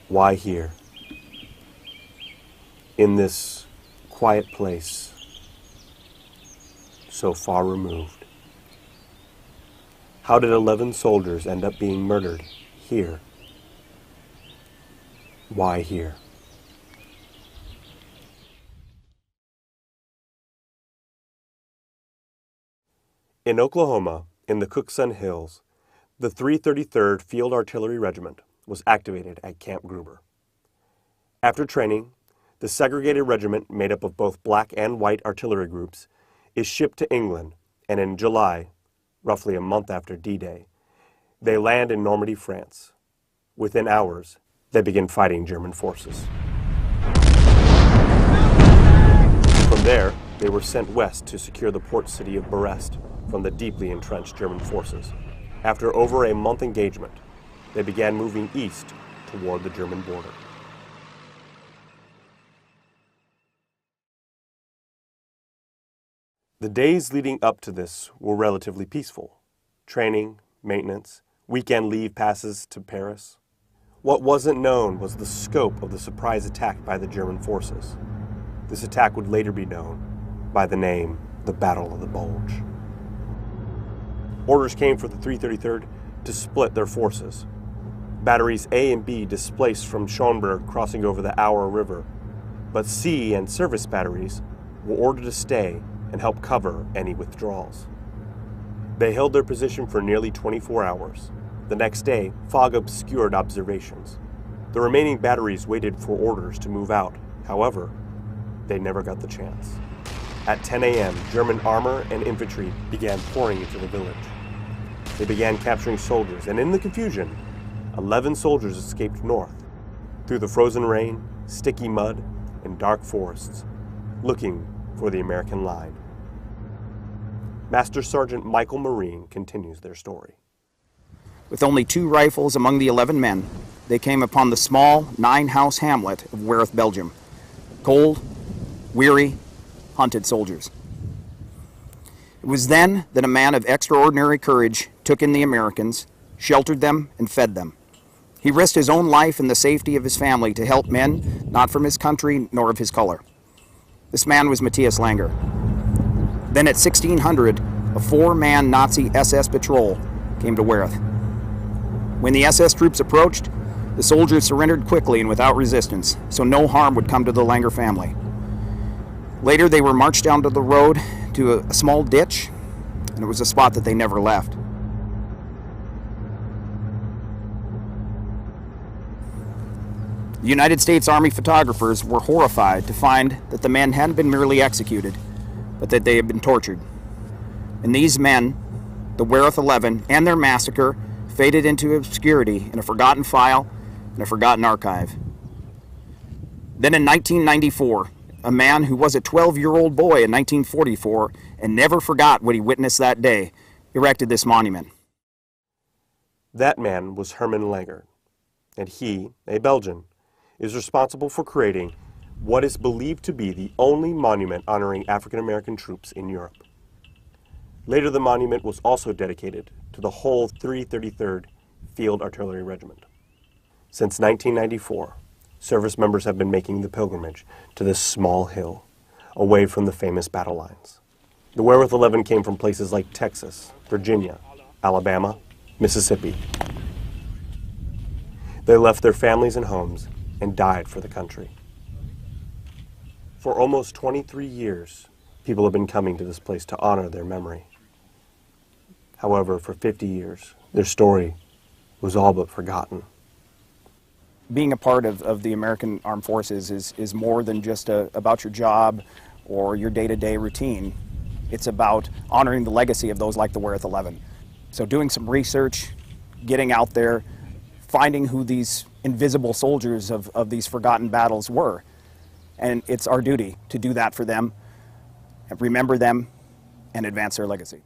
Why here? In this quiet place, so far removed? How did 11 soldiers end up being murdered here? Why here? In Oklahoma, in the Cookson Hills, the 333rd Field Artillery Regiment was activated at Camp Gruber. After training, the segregated regiment, made up of both black and white artillery groups, is shipped to England, and in July, roughly a month after D-Day, they land in Normandy, France. Within hours, they begin fighting German forces. From there, they were sent west to secure the port city of Wereth from the deeply entrenched German forces. After over a month engagement, they began moving east toward the German border. The days leading up to this were relatively peaceful. Training, maintenance, weekend leave passes to Paris. What wasn't known was the scope of the surprise attack by the German forces. This attack would later be known by the name the Battle of the Bulge. Orders came for the 333rd to split their forces. Batteries A and B displaced from Schönberg, crossing over the Aue River, but C and service batteries were ordered to stay and help cover any withdrawals. They held their position for nearly 24 hours. The next day, fog obscured observations. The remaining batteries waited for orders to move out. However, they never got the chance. At 10 a.m., German armor and infantry began pouring into the village. They began capturing soldiers, and in the confusion, 11 soldiers escaped north, through the frozen rain, sticky mud, and dark forests, looking for the American line. Master Sergeant Michael Marine continues their story. With only 2 rifles among the 11 men, they came upon the small 9-house hamlet of Wereth, Belgium. Cold, weary, hunted soldiers. It was then that a man of extraordinary courage took in the Americans, sheltered them, and fed them. He risked his own life and the safety of his family to help men not from his country nor of his color. This man was Matthias Langer. Then at 1600, a 4-man Nazi SS patrol came to Wereth. When the SS troops approached, the soldiers surrendered quickly and without resistance, so no harm would come to the Langer family. Later, they were marched down to the road to a small ditch, and it was a spot that they never left. The United States Army photographers were horrified to find that the men hadn't been merely executed, but that they had been tortured. And these men, the Wereth 11, and their massacre faded into obscurity in a forgotten file and a forgotten archive. Then in 1994, a man who was a 12-year-old boy in 1944 and never forgot what he witnessed that day erected this monument. That man was Herman Langer, and he, a Belgian, is responsible for creating what is believed to be the only monument honoring African-American troops in Europe. Later, the monument was also dedicated to the whole 333rd Field Artillery Regiment. Since 1994, service members have been making the pilgrimage to this small hill, away from the famous battle lines. The Wereth 11 came from places like Texas, Virginia, Alabama, Mississippi. They left their families and homes and died for the country. For almost 23 years, people have been coming to this place to honor their memory. However, for 50 years, their story was all but forgotten. Being a part of the American Armed Forces is more than just about your job or your day-to-day routine. It's about honoring the legacy of those like the Wereth 11. So doing some research, getting out there, finding who these invisible soldiers of these forgotten battles were. And it's our duty to do that for them, and remember them, and advance their legacy.